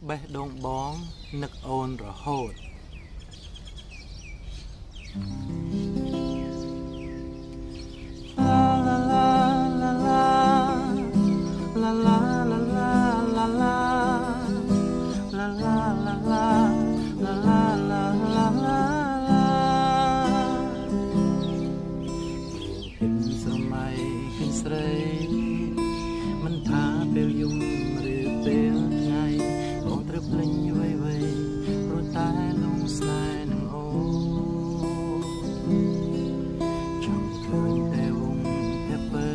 បេះដូងបងនឹកអូនរហូតសម័យឃើញស្រីមិនថាពេលយំឬពេលថ្ងៃបងត្រូវភ្លេចអ្វីៗព្រោះតែលងស្នេហ៍នឹងអូនចង់ឃើញតែវងភពពើ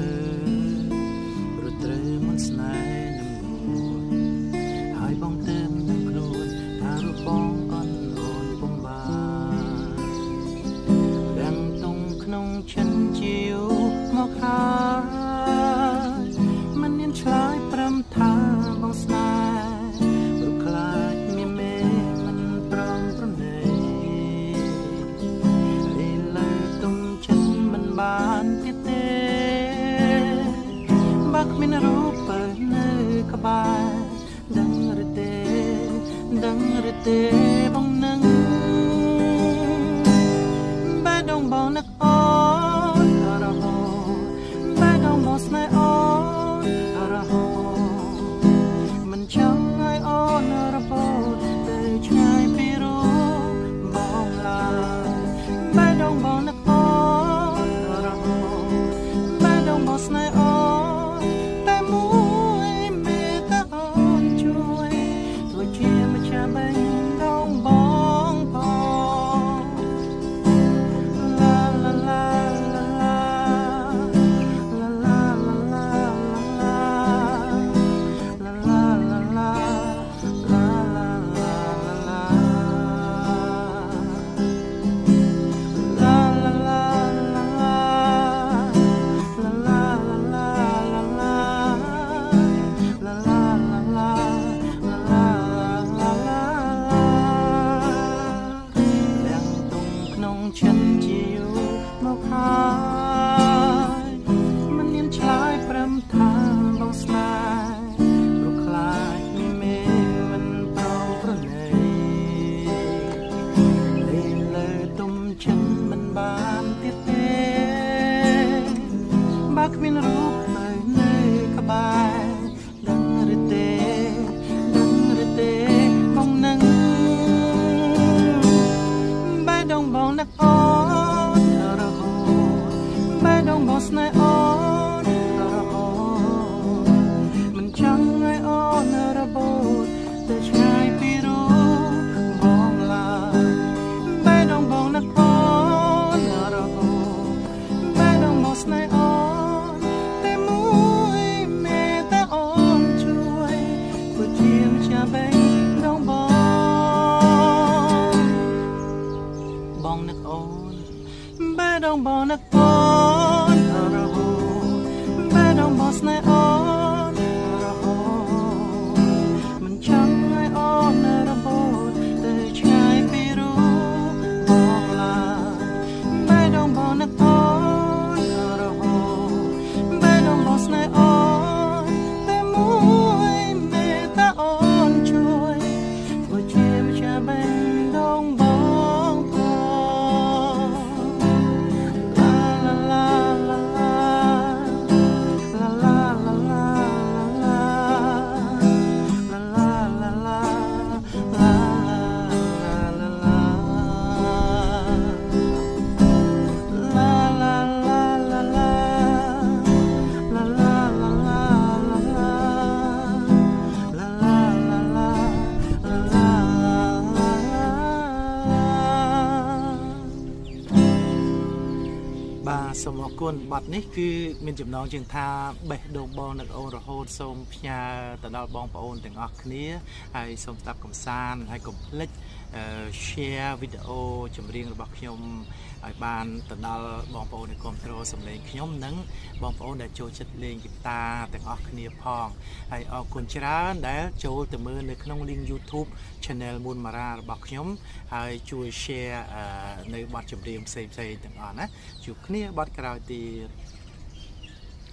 ព្រោះត្រូវមិនស្នេហ៍នឹងអូនហើយបងទៅនឹងខ្លួនថារូបបងអន់អូនពុំបានរាំងទុំក្នុងចិនជាវមកហើយមិនមានឆ្លើយព្រមថាបងស្នេហ៍ព្រោះខ្លាចមានមេមិនព្រមប្រណីឥឡូវទុំចិនមិនបានទៀតទេបើគ្មានរូបបើនៅក្បែរដឹងឬទេបងនឹងបែរដងបងនឹកអូនរហូតបែរដងបងស្នេហ៍អូនរហូតមិនចង់ឲ្យអូនរបូតទៅឆ្ងាយពីរូបបងឡើយបែរដងបងនឹកអូនរហូតបែរដងបងស្នេហ៍អូនតែមួយមេត្តាអូនជួយធ្វើជាម្ចាស់បេះដូងបងផងฉันจะอยู่មកហើយមិនមានឆ្លើយព្រមថាបងស្នេហ៍ព្រោះខ្លាចមានមេមិនប្រងប្រណីលេលើទុំចិនមិនបានទៀតទេបើគ្មានរូបនៅក្បែរដឹងឬទេបងនឹងបែរដងបងនឹកអូនរហូតបែរដងបងស្នេហ៍អូនរហូតមិនចង់ឲ្យអូនរបូតទៅឆ្ងាយពីរូបបងឡើយបែរដងបងនឹកអូនរហូតបែរដងបងស្នេហ៍អូនតែមួយមេត្តាអូនជួយព្រោះជាម្ចាស់បេះដូងបងនឹកអូនបែរដងបងនឹកអូនរហូតបែរដងបងស្នេហ៍អូនរហូតមិនចង់ឲ្យអូនរបូតទៅឆ្ងាយពីរូបបងឡើយបែរដងបងនឹកអូនរហូតបែរដងបងស្នេហ៍អូនតែមួយមេត្តាអូនជួយធ្វើជាម្ចាស់បេះដូងបងបាទសូមអរគុណបទនេះគឺមានចំណងជើងថាបេះដូងបងនឹកអូនរហូតសូមផ្ញើទៅដល់បងប្អូនទាំងអស់គ្នាហើយសូមស្ដាប់កំសាន្តហើយកុំភ្លេច share វីដេអូចម្រៀងរបស់ខ្ញុំឲ្យបានទៅដល់បងប្អូនដែលគាំទ្រសម្លេងខ្ញុំនិងបងប្អូនដែលចូលចិត្តលេងហ្គីតាទាំងអស់គ្នាផងហើយអរគុណច្រើនដែលចូលទៅមើលនៅក្នុង link YouTube Channel Moon Mara របស់ខ្ញុំហើយជួយ share នៅបទចម្រៀងផ្សេងៗទាំងអស់ណាជួបគ្នាបទក្រោយទៀត